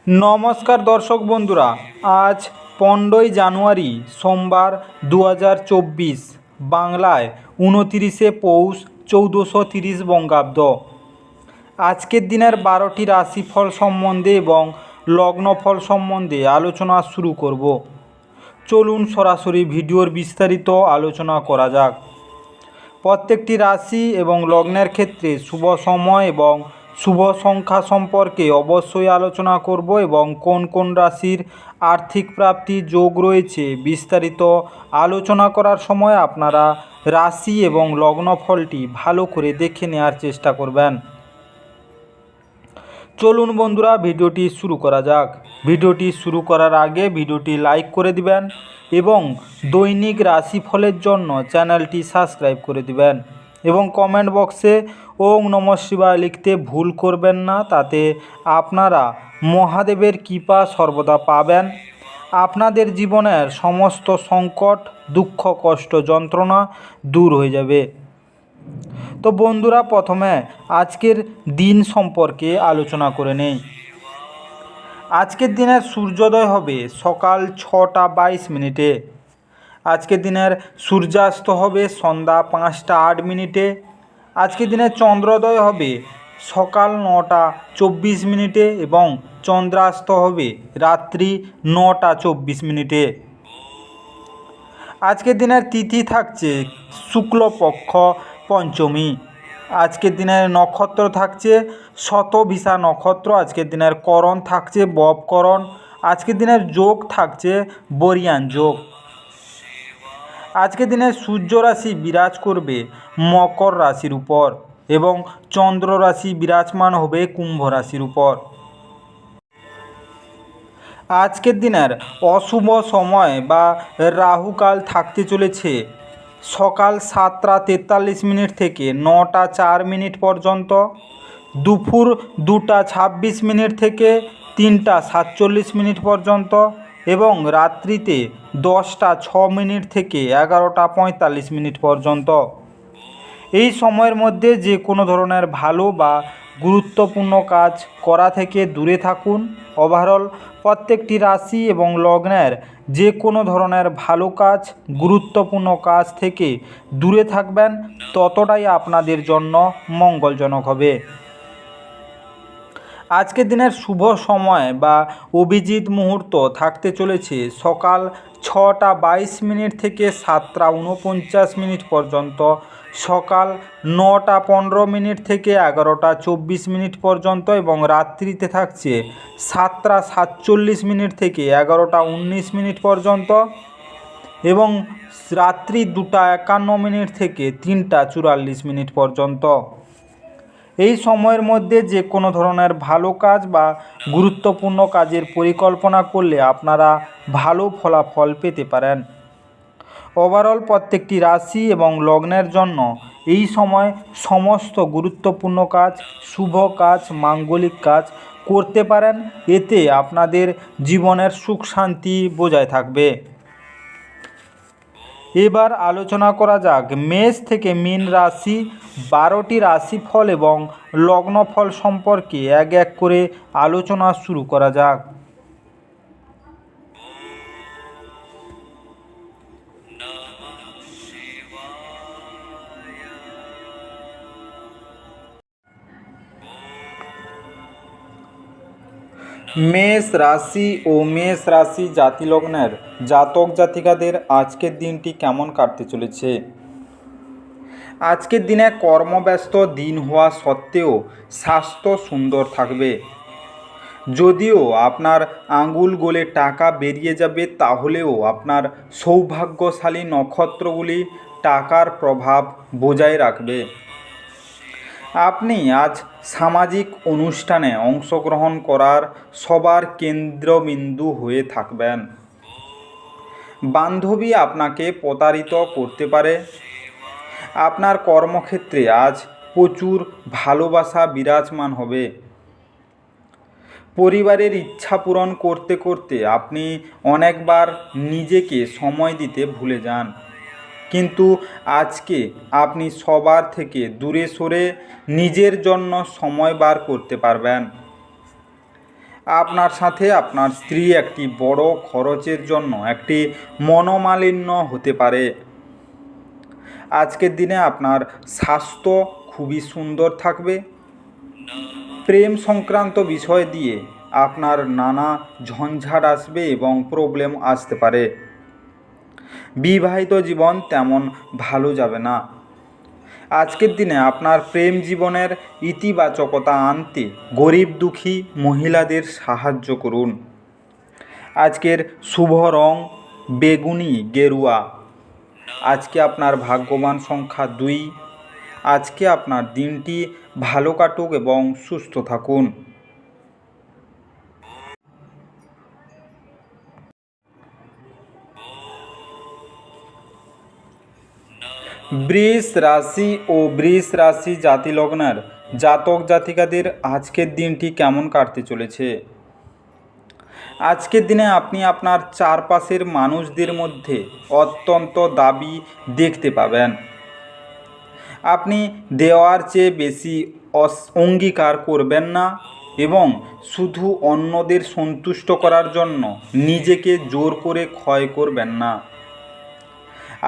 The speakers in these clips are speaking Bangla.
নমস্কার দর্শক বন্ধুরা, আজ 15ই জানুয়ারি সোমবার 2024, বাংলায় 29শে পৌষ 1430 বঙ্গাব্দ। আজকের দিনের 12টি রাশিফল সম্বন্ধে এবং লগ্নফল সম্বন্ধে আলোচনা শুরু করব। চলুন সরাসরি ভিডিওর বিস্তারিত আলোচনা করা যাক। প্রত্যেকটি রাশি এবং লগ্নের ক্ষেত্রে শুভ সময় এবং শুভ সংখ্যা সম্পর্কে অবশ্যই আলোচনা করব এবং কোন কোন রাশির আর্থিক প্রাপ্তির যোগ রয়েছে বিস্তারিত আলোচনা করার সময় আপনারা রাশি এবং লগ্নফলটি ভালো করে দেখে নেওয়ার চেষ্টা করবেন। চলুন বন্ধুরা, ভিডিওটি শুরু করা যাক। ভিডিওটি শুরু করার আগে ভিডিওটি লাইক করে দিবেন এবং দৈনিক রাশিফলের জন্য চ্যানেলটি সাবস্ক্রাইব করে দিবেন এবং কমেন্ট বক্সে ওম নমঃ শিবায় লিখতে ভুল করবেন না। তাতে আপনারা মহাদেবের কৃপা সর্বদা পাবেন। আপনাদের জীবনের সমস্ত সংকট, দুঃখ, কষ্ট, যন্ত্রণা দূর হয়ে যাবে। তো বন্ধুরা, প্রথমে আজকের দিন সম্পর্কে আলোচনা করে নেই। আজকের দিনের সূর্যোদয় হবে সকাল 6টা 22 মিনিটে। আজকের দিনের সূর্যাস্ত হবে সন্ধ্যা 5টা 8 মিনিটে। আজকের দিনের চন্দ্রোদয় হবে সকাল 9টা 24 মিনিটে এবং চন্দ্রাস্ত হবে রাত্রি 9টা 24 মিনিটে। আজকের দিনের তিথি থাকছে শুক্লপক্ষ পঞ্চমী। আজকের দিনের নক্ষত্র থাকছে শতভিষা নক্ষত্র। আজকের দিনের করণ থাকছে ববকরণ। আজকের দিনের যোগ থাকছে বরিয়ান যোগ। আজকের দিনে সূর্য রাশি বিরাজ করবে মকর রাশির উপর এবং চন্দ্র রাশি বিরাজমান হবে কুম্ভ রাশির উপর। আজকের দিনের অশুভ সময় বা রাহুকাল থাকতে চলেছে সকাল 7টা 43 মিনিট থেকে 9টা 4 মিনিট পর্যন্ত, দুপুর 2টা 26 মিনিট থেকে 3টা 47 মিনিট পর্যন্ত এবং রাত্রিতে 10টা 6 মিনিট থেকে 11টা 45 মিনিট পর্যন্ত। এই সময়ের মধ্যে যে কোনো ধরনের ভালো বা গুরুত্বপূর্ণ কাজ করা থেকে দূরে থাকুন। ওভারঅল প্রত্যেকটি রাশি এবং লগ্নের যে কোনো ধরনের ভালো কাজ, গুরুত্বপূর্ণ কাজ থেকে দূরে থাকবেন, ততটাই আপনাদের জন্য মঙ্গলজনক হবে। আজকের দিনের শুভ সময় বা অভিজিৎ মুহূর্ত থাকতে চলেছে সকাল 6টা 22 মিনিট থেকে 7টা 49 মিনিট পর্যন্ত, সকাল 9টা 15 মিনিট থেকে 11টা 24 মিনিট পর্যন্ত এবং রাত্রিতে থাকছে 7টা 47 মিনিট থেকে 11টা 19 মিনিট পর্যন্ত এবং রাত্রি 2টা 51 মিনিট থেকে 3টা 44 মিনিট পর্যন্ত। এই সময়ের মধ্যে যে কোনো ধরনের ভালো কাজ বা গুরুত্বপূর্ণ কাজের পরিকল্পনা করলে আপনারা ভালো ফলাফল পেতে পারেন। ওভারঅল প্রত্যেকটি রাশি এবং লগ্নের জন্য এই সময় সমস্ত গুরুত্বপূর্ণ কাজ, শুভ কাজ, মাঙ্গলিক কাজ করতে পারেন। এতে আপনাদের জীবনের সুখ শান্তি বজায় থাকবে। এবার আলোচনা করা যাক মেষ থেকে মীন রাশি 12টি রাশিফল এবং লগ্নফল সম্পর্কে এক এক করে আলোচনা শুরু করা যাক। মেষ রাশি ও মেষ রাশি জাতিলগ্নের জাতক জাতিকাদের আজকের দিনটি কেমন কাটতে চলেছে। আজকের দিনে কর্মব্যস্ত দিন হওয়া সত্ত্বেও স্বাস্থ্য সুন্দর থাকবে। যদিও আপনার আঙুল গলে টাকা বেরিয়ে যাবে, তাহলেও আপনার সৌভাগ্যশালী নক্ষত্রগুলি টাকার প্রভাব বজায় রাখবে। আপনি আজ সামাজিক অনুষ্ঠানে অংশগ্রহণ করার সবার কেন্দ্রবিন্দু হয়ে থাকবেন। বান্ধবী আপনাকে প্রতারিত করতে পারে। আপনার কর্মক্ষেত্রে আজ প্রচুর ভালোবাসা বিরাজমান হবে। পরিবারের ইচ্ছা পূরণ করতে করতে আপনি অনেকবার নিজেকে সময় দিতে ভুলে যান, কিন্তু আজকে আপনি সবার থেকে দূরে সরে নিজের জন্য সময় বার করতে পারবেন। আপনার সাথে আপনার স্ত্রী একটি বড় খরচের জন্য একটি মনোমালিন্য হতে পারে। আজকের দিনে আপনার স্বাস্থ্য খুবই সুন্দর থাকবে। প্রেম সংক্রান্ত বিষয় দিয়ে আপনার নানা ঝঞ্ঝাট আসবে এবং প্রবলেম আসতে পারে। বিবাহিত জীবন তেমন ভালো যাবে না। আজকের দিনে আপনার প্রেম জীবনের ইতিবাচকতা আনতে গরিব দুঃখী মহিলাদের সাহায্য করুন। আজকের শুভ রং বেগুনি গেরুয়া। আজকে আপনার ভাগ্যবান সংখ্যা 2। আজকে আপনার দিনটি ভালো কাটুক এবং সুস্থ থাকুন। বৃষ রাশি ও বৃষ রাশি জাতি লগ্নের জাতক জাতিকাদের আজকের দিনটি কেমন কাটতে চলেছে। আজকের দিনে আপনি আপনার চারপাশের মানুষদের মধ্যে অত্যন্ত দাবি দেখতে পাবেন। আপনি দেওয়ার চেয়ে বেশি অঙ্গীকার করবেন না এবং শুধু অন্যদের সন্তুষ্ট করার জন্য নিজেকে জোর করে ক্ষয় করবেন না।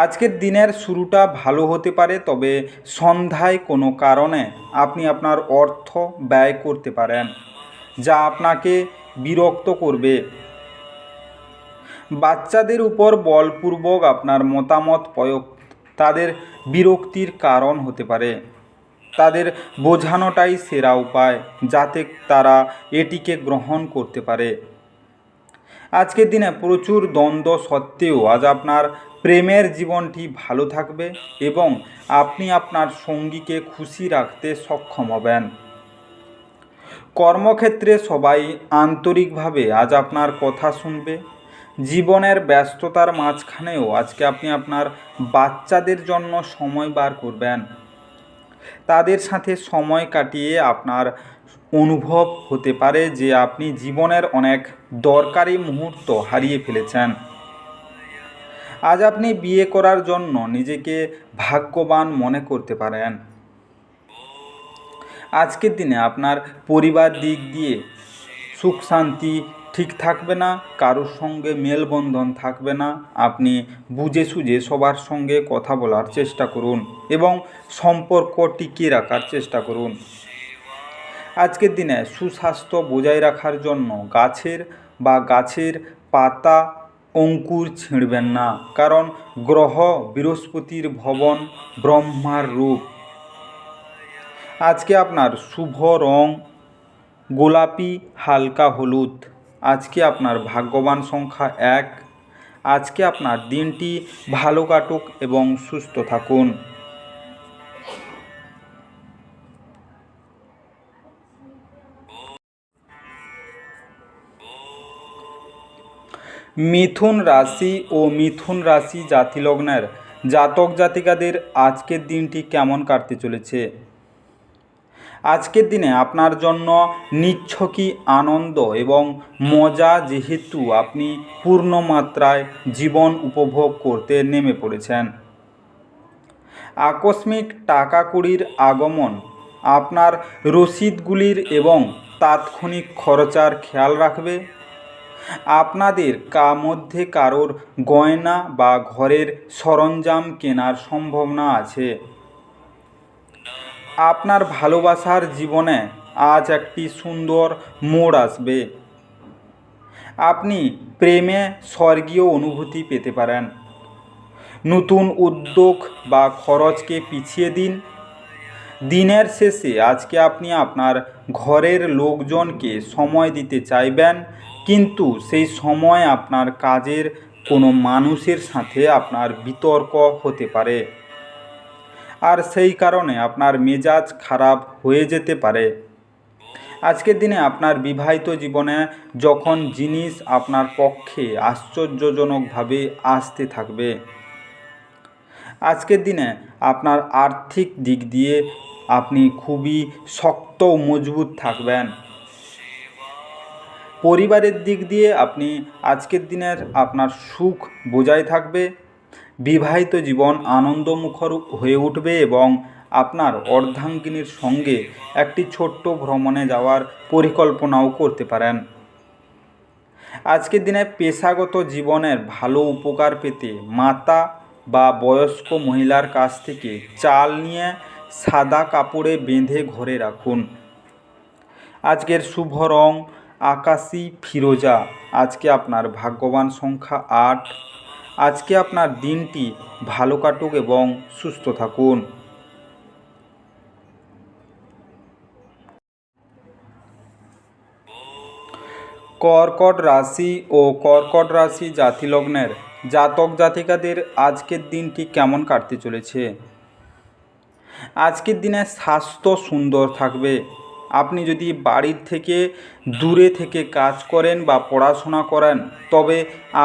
আজকের দিনের শুরুটা ভালো হতে পারে, তবে সন্ধ্যায় কোনো কারণে আপনি আপনার অর্থ ব্যয় করতে পারেন, যা আপনাকে বিরক্ত করবে। বাচ্চাদের উপর বলপূর্বক আপনার মতামত প্রয়োগ তাদের বিরক্তির কারণ হতে পারে। তাদের বোঝানোটাই সেরা উপায়, যাতে তারা এটিকে গ্রহণ করতে পারে। আজকের দিনে প্রচুর দ্বন্দ্ব সত্ত্বেও আজ আপনার প্রেমের জীবনটি ভালো থাকবে এবং আপনি আপনার সঙ্গীকে খুশি রাখতে সক্ষম হবেন। কর্মক্ষেত্রে সবাই আন্তরিকভাবে আজ আপনার কথা শুনবে। জীবনের ব্যস্ততার মাঝখানেও আজকে আপনি আপনার বাচ্চাদের জন্য সময় বার করবেন। তাদের সাথে সময় কাটিয়ে আপনার অনুভব হতে পারে যে আপনি জীবনের অনেক দরকারি মুহূর্ত হারিয়ে ফেলেছেন। আজ আপনি বিয়ে করার জন্য নিজেকে ভাগ্যবান মনে করতে পারেন। আজকের দিনে আপনার পরিবার দিক দিয়ে সুখ শান্তি ঠিক থাকবে না, কারোর সঙ্গে মেলবন্ধন থাকবে না। আপনি বুঝে সুঝে সবার সঙ্গে কথা বলার চেষ্টা করুন এবং সম্পর্ক টিকিয়ে রাখার চেষ্টা করুন। আজকের দিনে সুস্বাস্থ্য বজায় রাখার জন্য গাছের পাতা অঙ্কুর ছিঁড়বেন না, কারণ গ্রহ বৃহস্পতির ভবন ব্রহ্মার রূপ। আজকে আপনার শুভ রং গোলাপি হালকা হলুদ। আজকে আপনার ভাগ্যবান সংখ্যা 1। আজকে আপনার দিনটি ভালো কাটুক এবং সুস্থ থাকুন। মিথুন রাশি ও মিথুন রাশি জাতিলগ্নের জাতক জাতিকাদের আজকের দিনটি কেমন কাটতে চলেছে। আজকের দিনে আপনার জন্য নিছকই আনন্দ এবং মজা, যেহেতু আপনি পূর্ণ মাত্রায় জীবন উপভোগ করতে নেমে পড়েছেন। আকস্মিক টাকা কড়ির আগমন আপনার রসিদগুলির এবং তাৎক্ষণিক খরচার খেয়াল রাখবে। আপনাদের মধ্যে কারোর গয়না বা ঘরের সরঞ্জাম কেনার সম্ভাবনা আছে। আপনার ভালোবাসার জীবনে আজ একটি সুন্দর মোড় আসবে। আপনি প্রেমে স্বর্গীয় অনুভূতি পেতে পারেন। নতুন উদ্যোগ বা খরচকে পিছিয়ে দিন। দিনের শেষে আজকে আপনি আপনার ঘরের লোকজনকে সময় দিতে চাইবেন, কিন্তু সেই সময় আপনার কাজের কোনো মানুষের সাথে আপনার বিতর্ক হতে পারে, আর সেই কারণে আপনার মেজাজ খারাপ হয়ে যেতে পারে। আজকের দিনে আপনার বিবাহিত জীবনে যখন জিনিস আপনার পক্ষে আশ্চর্যজনকভাবে আসতে থাকবে। আজকের দিনে আপনার আর্থিক দিক দিয়ে আপনি খুবই শক্ত ও মজবুত থাকবেন। পরিবারের দিক দিয়ে আপনি আজকের দিনের আপনার সুখ বজায় থাকবে। বিবাহিত জীবন আনন্দমুখর হয়ে উঠবে এবং আপনার অর্ধাঙ্গিনীর সঙ্গে একটি ছোট্ট ভ্রমণে যাওয়ার পরিকল্পনাও করতে পারেন। আজকের দিনে পেশাগত জীবনের ভালো উপকার পেতে মাতা বা বয়স্ক মহিলার কাছ থেকে চাল নিয়ে সাদা কাপড়ে বেঁধে ঘরে রাখুন। আজকের শুভ রং আকাশি ফিরোজা। আজকে আপনার ভাগ্যবান সংখ্যা 8। আজকে আপনার দিনটি ভালো কাটুক এবং সুস্থ থাকুন। কর্কট রাশি ও কর্কট রাশি জাতিলগ্নের জাতক জাতিকাদের আজকের দিনটি কেমন কাটতে চলেছে? আজকের দিনে স্বাস্থ্য সুন্দর থাকবে। আপনি যদি বাড়ির থেকে দূরে থেকে কাজ করেন বা পড়াশোনা করেন, তবে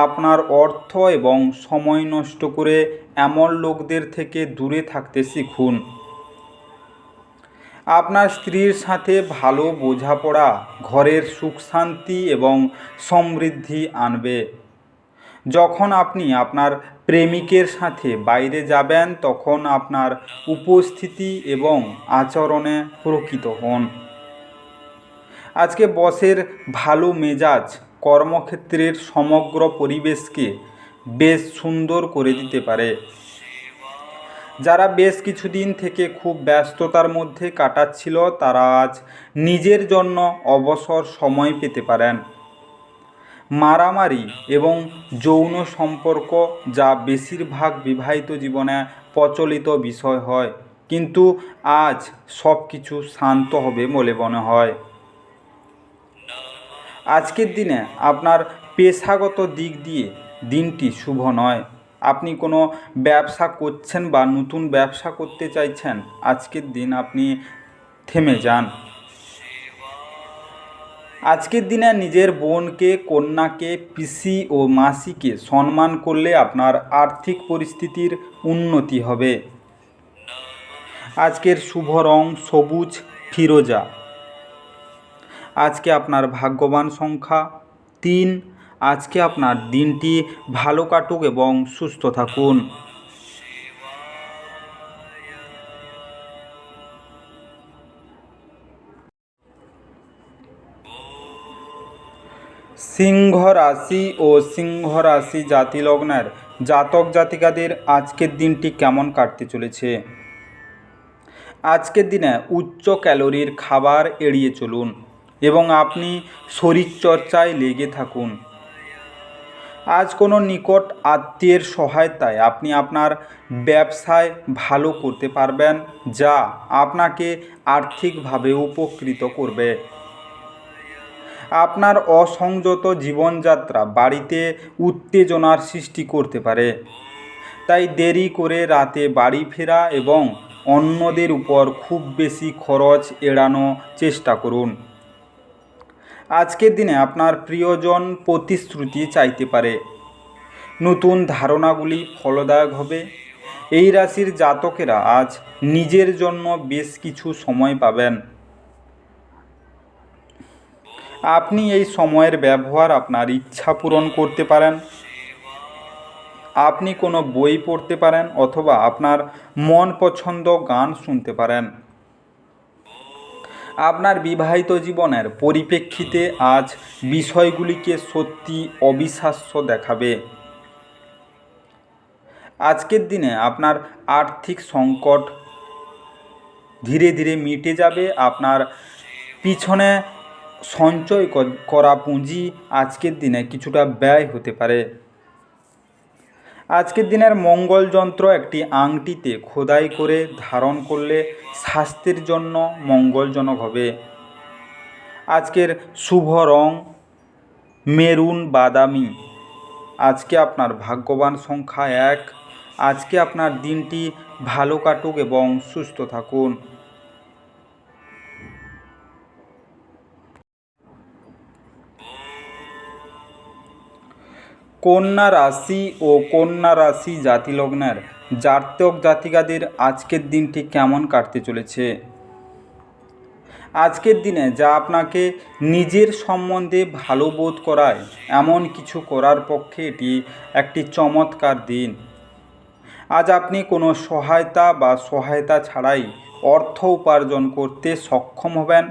আপনার অর্থ এবং সময় নষ্ট করে এমন লোকদের থেকে দূরে থাকতে শিখুন। আপনার স্ত্রীর সাথে ভালো বোঝাপড়া ঘরের সুখ শান্তি এবং সমৃদ্ধি আনবে। যখন আপনি আপনার প্রেমিকের সাথে বাইরে যাবেন, তখন আপনার উপস্থিতি এবং আচরণে প্রকৃত হন। আজকে বসের ভালো মেজাজ কর্মক্ষেত্রের সমগ্র পরিবেশকে বেশ সুন্দর করে দিতে পারে। যারা বেশ কিছুদিন থেকে খুব ব্যস্ততার মধ্যে কাটাচ্ছিল, তারা আজ নিজের জন্য অবসর সময় পেতে পারেন। মারামারি এবং যৌন সম্পর্ক, যা বেশিরভাগ বিবাহিত জীবনে প্রচলিত বিষয় হয়, কিন্তু আজ সব কিছু শান্ত হবে বলে মনে হয়। আজকের দিনে আপনার পেশাগত দিক দিয়ে দিনটি শুভ নয়। আপনি কোনো ব্যবসা করছেন বা নতুন ব্যবসা করতে চাইছেন, আজকের দিন আপনি থেমে যান। আজকের দিনে নিজের বোনকে, কন্যাকে, পিসি ও মাসিকে সম্মান করলে আপনার আর্থিক পরিস্থিতির উন্নতি হবে। আজকের শুভ রং সবুজ ফিরোজা। আজকে আপনার ভাগ্যবান সংখ্যা 3। আজকে আপনার দিনটি ভালো কাটুক এবং সুস্থ থাকুন। সিংহ রাশি ও সিংহ রাশি জাতিলগ্নের জাতক জাতিকাদের আজকের দিনটি কেমন কাটতে চলেছে? আজকের দিনে উচ্চ ক্যালোরির খাবার এড়িয়ে চলুন এবং আপনি শরীরচর্চায় লেগে থাকুন। আজ কোনো নিকট আত্মীয়ের সহায়তায় আপনি আপনার ব্যবসায় ভালো করতে পারবেন, যা আপনাকে আর্থিকভাবে উপকৃত করবে। আপনার অসংযত জীবনযাত্রা বাড়িতে উত্তেজনার সৃষ্টি করতে পারে, তাই দেরি করে রাতে বাড়ি ফেরা এবং অন্যদের উপর খুব বেশি খরচ এড়ানোর চেষ্টা করুন। আজকের দিনে আপনার প্রিয়জন প্রতিশ্রুতি চাইতে পারে। নতুন ধারণাগুলি ফলদায়ক হবে। এই রাশির জাতকেরা আজ নিজের জন্য বেশ কিছু সময় পাবেন। আপনি এই সময়ের ব্যবহার আপনার ইচ্ছা পূরণ করতে পারেন। আপনি কোনো বই পড়তে পারেন অথবা আপনার মন পছন্দ গান শুনতে পারেন। আপনার বিবাহিত জীবনের পরিপ্রেক্ষিতে আজ বিষয়গুলিকে সত্যি অবিশ্বাস্য দেখাবে। আজকের দিনে আপনার আর্থিক সংকট ধীরে ধীরে মিটে যাবে। আপনার পিছনে সঞ্চয় করা পুঁজি আজকের দিনে কিছুটা ব্যয় হতে পারে। আজকের দিনের মঙ্গল যন্ত্র একটি আংটিতে খোদাই করে ধারণ করলে স্বাস্থ্যের জন্য মঙ্গলজনক হবে। আজকের শুভ রং মেরুন বাদামি। আজকে আপনার ভাগ্যবান সংখ্যা 1। আজকে আপনার দিনটি ভালো কাটুক এবং সুস্থ থাকুন। কন্যা রাশি ও কন্যা রাশি জাতিলগ্নের জাতক জাতিকাদের আজকের দিনটি কেমন কাটতে চলেছে? আজকের দিনে যা আপনাকে নিজের সম্বন্ধে ভালো বোধ করায়, এমন কিছু করার পক্ষে এটি একটি চমৎকার দিন। আজ আপনি কোনো সহায়তা বা সহায়তা ছাড়াই অর্থ উপার্জন করতে সক্ষম হবেন।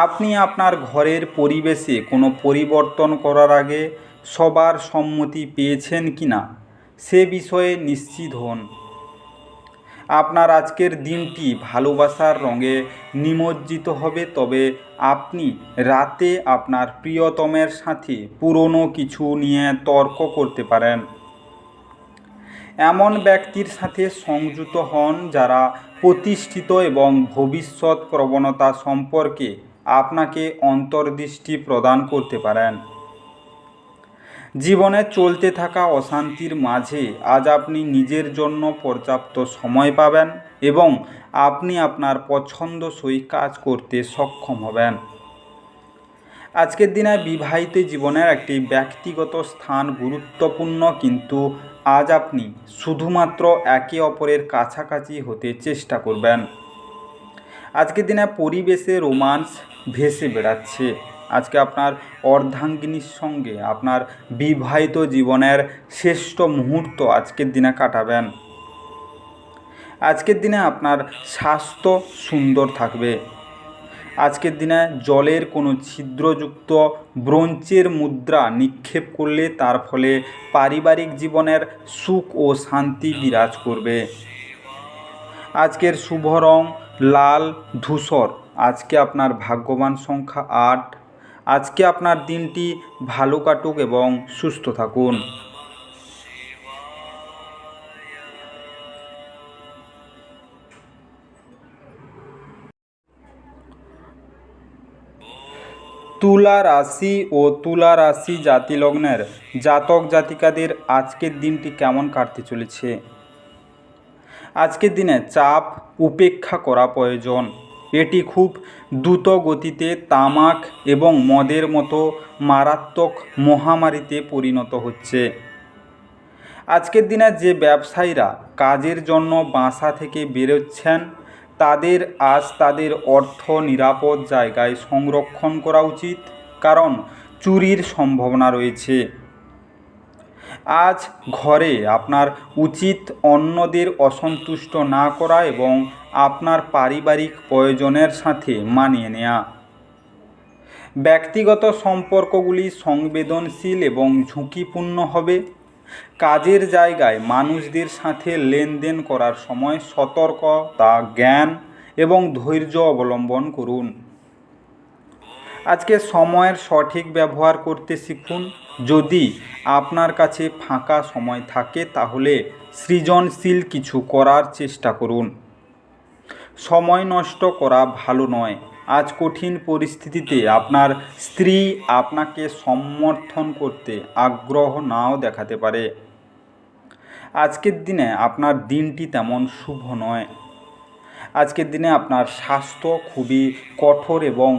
আপনি আপনার ঘরের পরিবেশে কোনো পরিবর্তন করার আগে সবার সম্মতি পেয়েছেন কি না সে বিষয়ে নিশ্চিত হন। আপনার আজকের দিনটি ভালোবাসার রঙে নিমজ্জিত হবে, তবে আপনি রাতে আপনার প্রিয়তমের সাথে পুরনো কিছু নিয়ে তর্ক করতে পারেন। এমন ব্যক্তির সাথে সংযুক্ত হন যারা প্রতিষ্ঠিত এবং ভবিষ্যৎ প্রবণতা সম্পর্কে আপনাকে অন্তর্দৃষ্টি প্রদান করতে পারেন। জীবনে চলতে থাকা অশান্তির মাঝে আজ আপনি নিজের জন্য পর্যাপ্ত সময় পাবেন এবং আপনি আপনার পছন্দসই কাজ করতে সক্ষম হবেন। আজকের দিনে বিবাহিত জীবনের একটি ব্যক্তিগত স্থান গুরুত্বপূর্ণ, কিন্তু আজ আপনি শুধুমাত্র একে অপরের কাছাকাছি হতে চেষ্টা করবেন। আজকের দিনে পরিবেশে রোমান্স ভেসে বেড়াচ্ছে। আজকে আপনার অর্ধাঙ্গিনীর সঙ্গে আপনার বিবাহিত জীবনের শ্রেষ্ঠ মুহূর্ত আজকের দিনে কাটাবেন। আজকের দিনে আপনার স্বাস্থ্য সুন্দর থাকবে। আজকের দিনে জলের কোনো ছিদ্রযুক্ত ব্রোঞ্চের মুদ্রা নিক্ষেপ করলে তার ফলে পারিবারিক জীবনের সুখ ও শান্তি বিরাজ করবে। আজকের শুভ রং লাল ধূসর। আজকে আপনার ভাগ্যবান সংখ্যা 8। আজকে আপনার দিনটি ভালো কাটুক এবং সুস্থ থাকুন। তুলা রাশি ও তুলা রাশি জাতি লগ্নের জাতক জাতিকাদের আজকের দিনটি কেমন কাটতে চলেছে? আজকের দিনে চাপ উপেক্ষা করা প্রয়োজন। এটি খুব দ্রুত গতিতে তামাক এবং মদের মতো মারাত্মক মহামারীতে পরিণত হচ্ছে। আজকের দিনে যে ব্যবসায়ীরা কাজের জন্য বাসা থেকে বেরোচ্ছেন তাদের আজ তাদের অর্থ নিরাপদ জায়গায় সংরক্ষণ করা উচিত, কারণ চুরির সম্ভাবনা রয়েছে। আজ ঘরে আপনার উচিত অন্যদের অসন্তুষ্ট না করা এবং আপনার পারিবারিক প্রয়োজনের সাথে মানিয়ে নেওয়া। ব্যক্তিগত সম্পর্কগুলি সংবেদনশীল এবং ঝুঁকিপূর্ণ হবে। কাজের জায়গায় মানুষদের সাথে লেনদেন করার সময় সতর্কতা, জ্ঞান এবং ধৈর্য অবলম্বন করুন। আজকে সময়ের সঠিক ব্যবহার করতে শিখুন। যদি আপনার কাছে ফাঁকা সময় থাকে তাহলে সৃজনশীল কিছু করার চেষ্টা করুন। সময় নষ্ট করা ভালো নয়। আজ কঠিন পরিস্থিতিতে আপনার স্ত্রী আপনাকে সমর্থন করতে আগ্রহ নাও দেখাতে পারে। আজকের দিনে আপনার দিনটি তেমন শুভ নয়। আজকের দিনে আপনার স্বাস্থ্য খুবই কঠোর এবং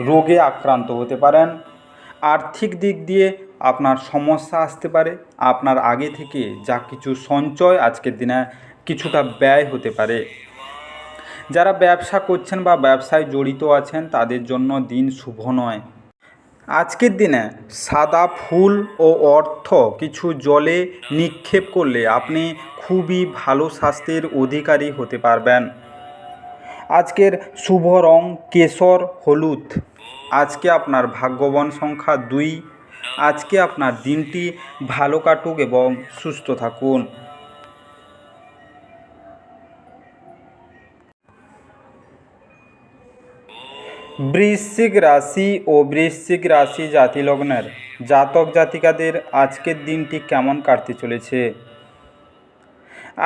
রোগে আক্রান্ত হতে পারেন। আর্থিক দিক দিয়ে আপনার সমস্যা আসতে পারে। আপনার আগে থেকে যা কিছু সঞ্চয় আজকের দিনে কিছুটা ব্যয় হতে পারে। যারা ব্যবসা করছেন বা ব্যবসায় জড়িত আছেন তাদের জন্য দিন শুভ নয়। আজকের দিনে সাদা ফুল ও অর্থ কিছু জলে নিক্ষেপ করলে আপনি খুবই ভালো স্বাস্থ্যের অধিকারী হতে পারবেন। আজকের শুভ রং কেশর হলুদ। আজকে আপনার ভাগ্যবান সংখ্যা 2। আজকে আপনার দিনটি ভালো কাটুক এবং সুস্থ থাকুন। বৃশ্চিক রাশি ও বৃশ্চিক রাশি জাতি লগ্নের জাতক জাতিকাদের আজকের দিনটি কেমন কাটতে চলেছে?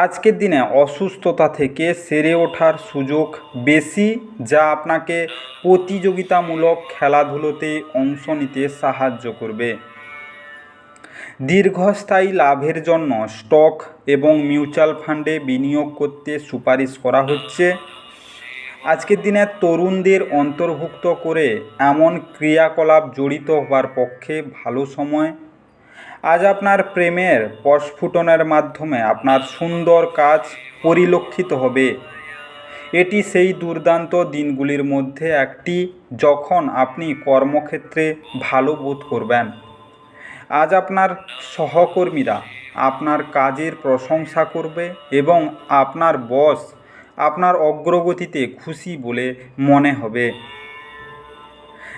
আজকের দিনে অসুস্থতা থেকে সেরে ওঠার সুযোগ বেশি, যা আপনাকে প্রতিযোগিতামূলক খেলাধুলোতে অংশ নিতে সাহায্য করবে। দীর্ঘস্থায়ী লাভের জন্য স্টক এবং মিউচুয়াল ফান্ডে বিনিয়োগ করতে সুপারিশ করা হচ্ছে। আজকের দিনে তরুণদের অন্তর্ভুক্ত করে এমন ক্রিয়াকলাপ জড়িত হওয়ার পক্ষে ভালো সময়। আজ আপনার প্রেমের প্রস্ফুটনের মাধ্যমে আপনার সুন্দর কাজ পরিলক্ষিত হবে। এটি সেই দুর্দান্ত দিনগুলির মধ্যে একটি যখন আপনি কর্মক্ষেত্রে ভালো বোধ করবেন। আজ আপনার সহকর্মীরা আপনার কাজের প্রশংসা করবে এবং আপনার বস আপনার অগ্রগতিতে খুশি বলে মনে হবে।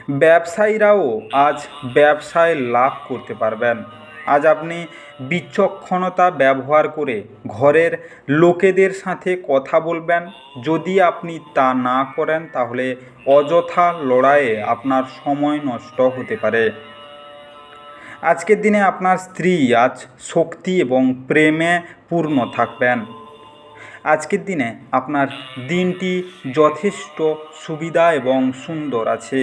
ব্যবসায়ীরাও আজ ব্যবসায় লাভ করতে পারবেন। আজ আপনি বিচক্ষণতা ব্যবহার করে ঘরের লোকেদের সাথে কথা বলবেন। যদি আপনি তা না করেন তাহলে অযথা লড়াইয়ে আপনার সময় নষ্ট হতে পারে। আজকের দিনে আপনার স্ত্রী আজ শক্তি এবং প্রেমে পূর্ণ থাকবেন। আজকের দিনে আপনার দিনটি যথেষ্ট সুবিধা এবং সুন্দর আছে।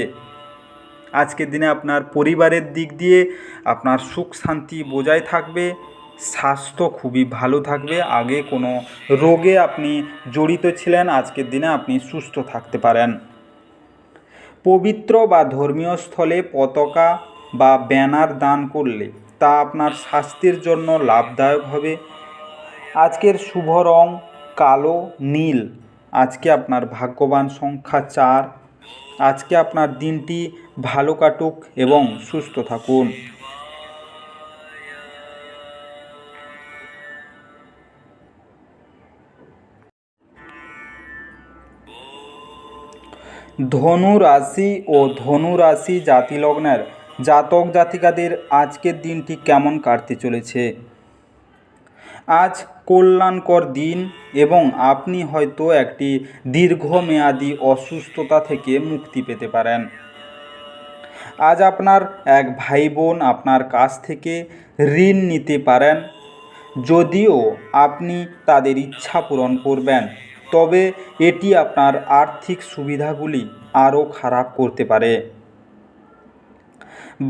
আজকের দিনে আপনার পরিবারের দিক দিয়ে আপনার সুখ শান্তি বজায় থাকবে, স্বাস্থ্য খুবই ভালো থাকবে। আগে কোনো রোগে আপনি জড়িত ছিলেন, আজকের দিনে আপনি সুস্থ থাকতে পারেন। পবিত্র বা ধর্মীয় স্থলে পতাকা বা ব্যানার দান করলে তা আপনার স্বাস্থ্যের জন্য লাভদায়ক হবে। আজকের শুভ রং কালো, নীল। আজকে আপনার ভাগ্যবান সংখ্যা 4। আজকে আপনার দিনটি ভালো কাটুক এবং সুস্থ থাকুন। ধনু রাশি ও ধনু রাশি জাতিলগ্নের জাতক জাতিকাদের আজকের দিনটি কেমন কাটতে চলেছে? আজ কল্যাণকর দিন এবং আপনি হয়তো একটি দীর্ঘমেয়াদী অসুস্থতা থেকে মুক্তি পেতে পারেন। আজ আপনার এক ভাই বোন আপনার কাছ থেকে ঋণ নিতে পারেন। যদিও আপনি তাদের ইচ্ছা পূরণ করবেন, তবে এটি আপনার আর্থিক সুবিধাগুলি আরও খারাপ করতে পারে।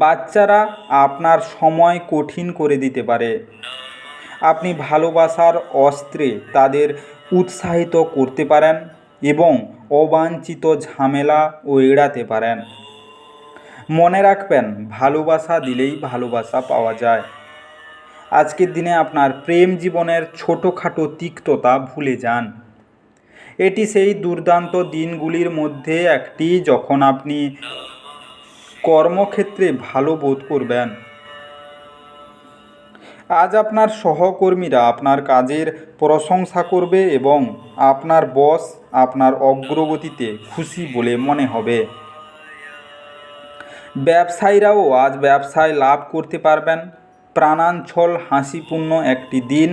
বাচ্চারা আপনার সময় কঠিন করে দিতে পারে। আপনি ভালোবাসার অস্ত্রে তাদের উৎসাহিত করতে পারেন এবং অবাঞ্ছিত ঝামেলাও এড়াতে পারেন। মনে রাখবেন, ভালোবাসা দিলেই ভালোবাসা পাওয়া যায়। আজকের দিনে আপনার প্রেম জীবনের ছোটোখাটো তিক্ততা ভুলে যান। এটি সেই দুর্দান্ত দিনগুলির মধ্যে একটি যখন আপনি কর্মক্ষেত্রে ভালো বোধ করবেন। আজ আপনার সহকর্মীরা আপনার কাজের প্রশংসা করবে এবং আপনার বস আপনার অগ্রগতিতে খুশি বলে মনে হবে। ব্যবসায়ীরাও আজ ব্যবসায় লাভ করতে পারবেন। প্রাণাঞ্চল হাসিপূর্ণ একটি দিন,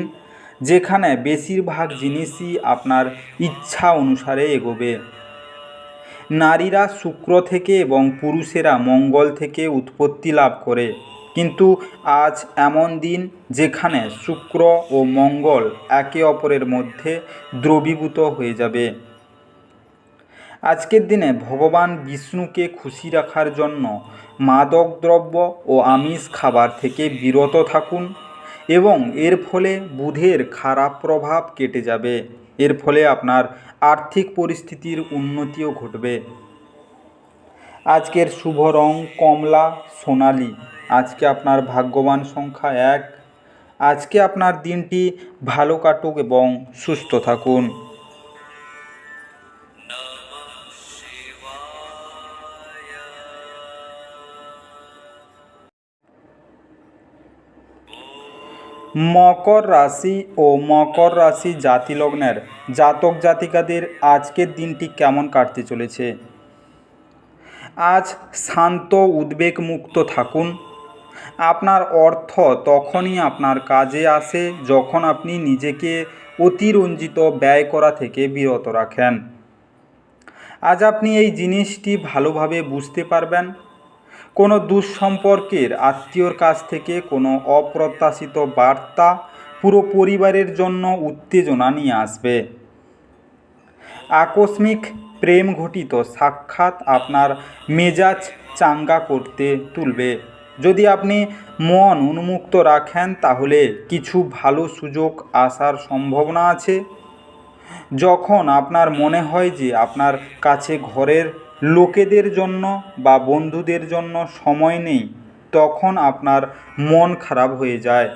যেখানে বেশিরভাগ জিনিসই আপনার ইচ্ছা অনুসারে এগোবে। নারীরা শুক্র থেকে এবং পুরুষেরা মঙ্গল থেকে উৎপত্তি লাভ করে, কিন্তু আজ এমন দিন যেখানে শুক্র ও মঙ্গল একে অপরের মধ্যে দ্রবীভূত হয়ে যাবে। আজকের দিনে ভগবান বিষ্ণুকে খুশি রাখার জন্য মাদকদ্রব্য ও আমিষ খাবার থেকে বিরত থাকুন এবং এর ফলে বুধের খারাপ প্রভাব কেটে যাবে। এর ফলে আপনার আর্থিক পরিস্থিতির উন্নতিও ঘটবে। আজকের শুভ রং কমলা, সোনালি। আজকে আপনার ভাগ্যবান সংখ্যা 1। আজকে আপনার দিনটি ভালো কাটুক এবং সুস্থ থাকুন। মকর রাশি ও মকর রাশি জাতিলগ্নের জাতক জাতিকাদের আজকের দিনটি কেমন কাটতে চলেছে? আজ শান্ত উদ্বেগমুক্ত থাকুন। আপনার অর্থ তখনই আপনার কাজে আসে যখন আপনি নিজেকে অতিরঞ্জিত ব্যয় করা থেকে বিরত রাখেন। আজ আপনি এই জিনিসটি ভালোভাবে বুঝতে পারবেন। কোনো দুঃসম্পর্কের আত্মীয়র কাছ থেকে কোনো অপ্রত্যাশিত বার্তা পুরো পরিবারের জন্য উত্তেজনা নিয়ে আসবে। আকস্মিক প্রেম ঘটিত সাক্ষাৎ আপনার মেজাজ চাঙ্গা করতে তুলবে। যদি আপনি মন উন্মুক্ত রাখেন তাহলে কিছু ভালো সুযোগ আসার সম্ভাবনা আছে। যখন আপনার মনে হয় যে আপনার কাছে ঘরের লোকেদের জন্য বা বন্ধুদের জন্য সময় নেই, তখন আপনার মন খারাপ হয়ে যায়।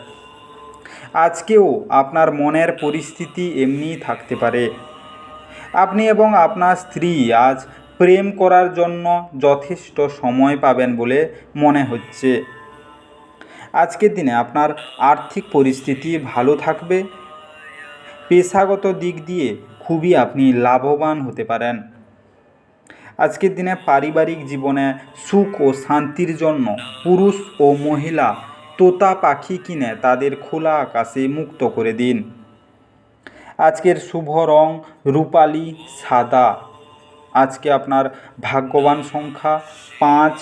আজকেও আপনার মনের পরিস্থিতি এমনিই থাকতে পারে। আপনি এবং আপনার স্ত্রী আজ প্রেম করার জন্য যথেষ্ট সময় পাবেন বলে মনে হচ্ছে। আজকের দিনে আপনার আর্থিক পরিস্থিতি ভালো থাকবে। পেশাগত দিক দিয়ে খুবই আপনি লাভবান হতে পারেন। আজকের দিনে পারিবারিক জীবনে সুখ ও শান্তির জন্য পুরুষ ও মহিলা তোতা পাখি কিনে তাদের খোলা আকাশে মুক্ত করে দিন। আজকের শুভ রং রূপালি সাদা। আজকে আপনার ভাগ্যবান সংখ্যা 5।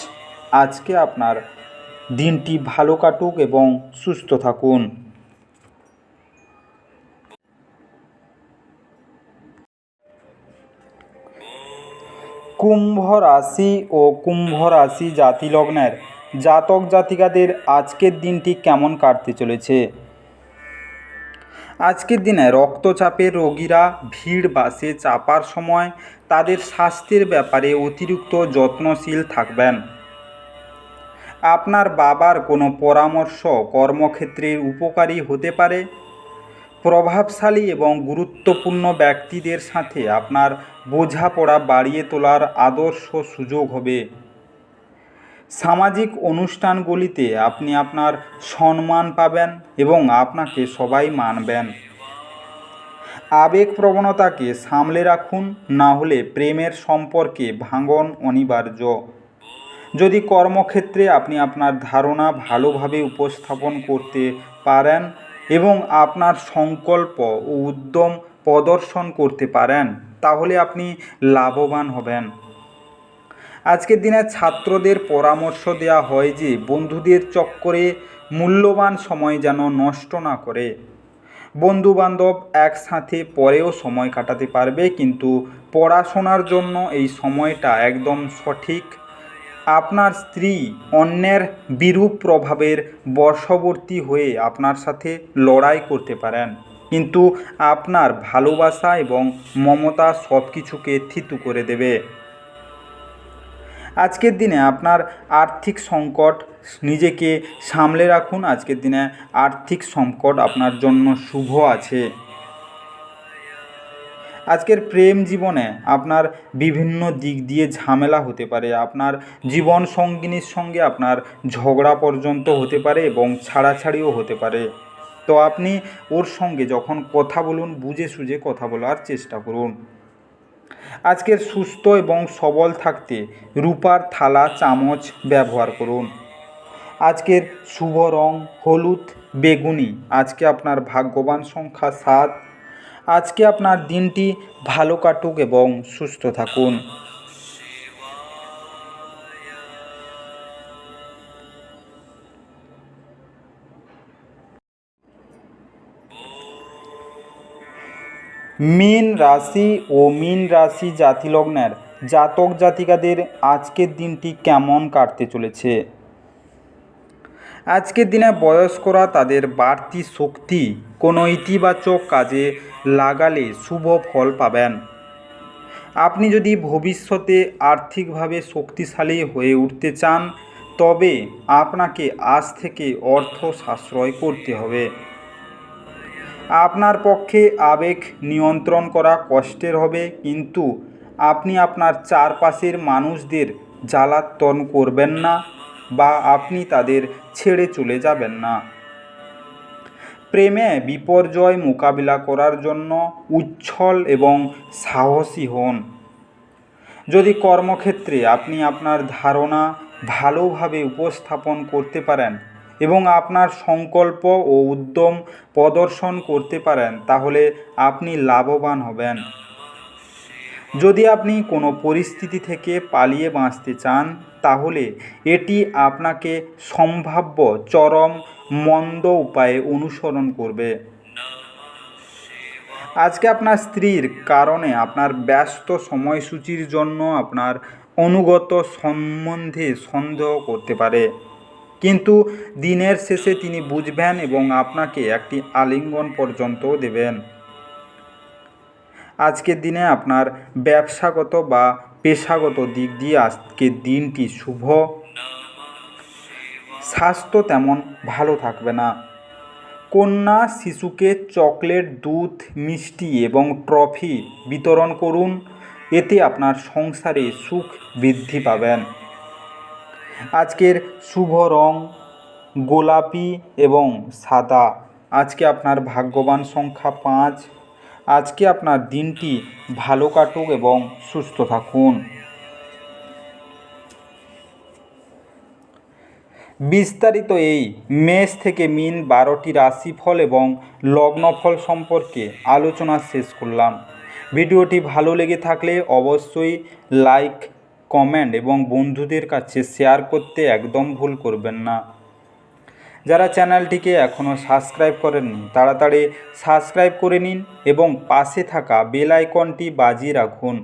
আজকে আপনার দিনটি ভালো কাটুক এবং সুস্থ থাকুন। কুম্ভ রাশি ও কুম্ভ রাশি জাতি লগ্নের জাতক জাতিকাদের আজকের দিনটি কেমন কাটতে চলেছে? আজকের দিনে রক্তচাপের রোগীরা ভিড় বাসে চাপার সময় তাদের স্বাস্থ্যের ব্যাপারে অতিরিক্ত যত্নশীল থাকবেন। আপনার বাবার কোনো পরামর্শ কর্মক্ষেত্রে উপকারী হতে পারে। প্রভাবশালী এবং গুরুত্বপূর্ণ ব্যক্তিদের সাথে আপনার বোঝাপড়া বাড়িয়ে তোলার আদর্শ সুযোগ হবে। সামাজিক অনুষ্ঠানগুলিতে আপনি আপনার সম্মান পাবেন এবং আপনাকে সবাই মানবেন। আবেগপ্রবণতাকে সামলে রাখুন, না হলে প্রেমের সম্পর্কে ভাঙন অনিবার্য। যদি কর্মক্ষেত্রে আপনি আপনার ধারণা ভালোভাবে উপস্থাপন করতে পারেন এবং আপনার সংকল্প ও উদ্যম প্রদর্শন করতে পারেন, তাহলে আপনি লাভবান হবেন। আজকের দিনে ছাত্রদের পরামর্শ দেওয়া হয় যে বন্ধুদের চক্করে মূল্যবান সময় যেন নষ্ট না করে। বন্ধুবান্ধব একসাথে পরেও সময় কাটাতে পারবে, কিন্তু পড়াশোনার জন্য এই সময়টা একদম সঠিক। আপনার স্ত্রী অন্যের বিরূপ প্রভাবের বশবর্তী হয়ে আপনার সাথে লড়াই করতে পারেন, কিন্তু আপনার ভালোবাসা এবং মমতা সব কিছুকে থিতু করে দেবে। আজকের দিনে আপনার আর্থিক সংকট, নিজেকে সামলে রাখুন। আজকের দিনে আর্থিক সংকট আপনার জন্য শুভ আছে। আজকের প্রেম জীবনে আপনার বিভিন্ন দিক দিয়ে ঝামেলা হতে পারে। আপনার জীবন সঙ্গিনীর সঙ্গে আপনার ঝগড়া পর্যন্ত হতে পারে এবং ছাড়াছাড়িও হতে পারে। তো আপনি ওর সঙ্গে যখন কথা বলুন, বুঝে সুঝে কথা বলার চেষ্টা করুন। আজকের সুস্থ এবং সবল থাকতে রূপার থালা চামচ ব্যবহার করুন। আজকের শুভ রং হলুদ বেগুনি। আজকে আপনার ভাগ্যবান সংখ্যা 7। আজকে আপনার দিনটি ভালো কাটুক এবং সুস্থ থাকুন। মীন রাশি ও মীন রাশি জাতি লগ্নের জাতক জাতিকাদের আজকের দিনটি কেমন কাটতে চলেছে? আজকের দিনে বয়স্করা তাদের বাড়তি শক্তি কোনো ইতিবাচক কাজে লাগালে শুভ ফল পাবেন। আপনি যদি ভবিষ্যতে আর্থিকভাবে শক্তিশালী হয়ে উঠতে চান, তবে আপনাকে আজ থেকে অর্থ সাশ্রয় করতে হবে। আপনার পক্ষে আবেগ নিয়ন্ত্রণ করা কষ্টের হবে, কিন্তু আপনি আপনার চারপাশের মানুষদের জ্বালাতন করবেন না বা আপনি তাদের ছেড়ে চলে যাবেন না। প্রেমে বিপর্যয় মোকাবিলা করার জন্য উচ্ছল এবং সাহসী হন। যদি কর্মক্ষেত্রে আপনি আপনার ধারণা ভালোভাবে উপস্থাপন করতে পারেন এবং আপনার সংকল্প ও উদ্যম প্রদর্শন করতে পারেন, তাহলে আপনি লাভবান হবেন। যদি আপনি কোনো পরিস্থিতি থেকে পালিয়ে বাঁচতে চান, তাহলে এটি আপনাকে সম্ভাব্য চরম মন্দ উপায়ে অনুসরণ করবে। আজকে আপনার স্ত্রীর কারণে আপনার ব্যস্ত সময়সূচির জন্য আপনার অনুগত সম্বন্ধে সন্দেহ করতে পারে, কিন্তু দিনের শেষে তিনি বুঝবেন এবং আপনাকে একটি আলিঙ্গন পর্যন্ত দেবেন। আজকের দিনে আপনার ব্যবসাগত বা পেশাগত দিক দিয়ে আজকের দিনটি শুভ। স্বাস্থ্য তেমন ভালো থাকবে না। কন্যা শিশুকে চকলেট, দুধ, মিষ্টি এবং ট্রফি বিতরণ করুন, এতে আপনার সংসারে সুখ বৃদ্ধি পাবেন। আজকের শুভ রং গোলাপি এবং সাদা। আজকে আপনার ভাগ্যবান সংখ্যা 5। আজকে আপনার দিনটি ভালো কাটুক এবং সুস্থ থাকুন। বিস্তারিত এই মেষ থেকে মিন 12টি রাশিফল এবং লগ্নফল সম্পর্কে আলোচনা শেষ করলাম। ভিডিওটি ভালো লেগে থাকলে অবশ্যই লাইক, কমেন্ট এবং বন্ধুদের কাছে শেয়ার করতে একদম ভুল করবেন না। যারা চ্যানেলটিকে এখনও সাবস্ক্রাইব করেননি তাড়াতাড়ি সাবস্ক্রাইব করে নিন এবং পাশে থাকা বেল আইকনটি বাজিয়ে রাখুন,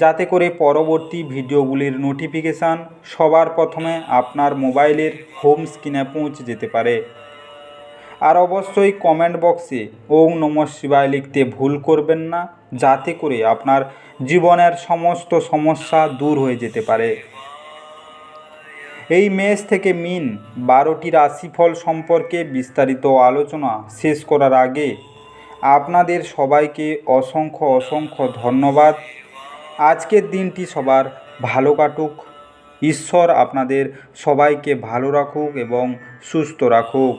যাতে করে পরবর্তী ভিডিওগুলির নোটিফিকেশান সবার প্রথমে আপনার মোবাইলের হোম স্ক্রিনে পৌঁছে যেতে পারে। আর অবশ্যই কমেন্ট বক্সে ওম নমঃ শিবায় লিখতে ভুল করবেন না, যাতে করে আপনার জীবনের সমস্ত সমস্যা দূর হয়ে যেতে পারে। এই মেষ থেকে মিন 12টি রাশিফল সম্পর্কে বিস্তারিত আলোচনা শেষ করার আগে আপনাদের সবাইকে অসংখ্য ধন্যবাদ। আজকের দিনটি সবার ভালো কাটুক। ঈশ্বর আপনাদের সবাইকে ভালো রাখুক এবং সুস্থ রাখুক।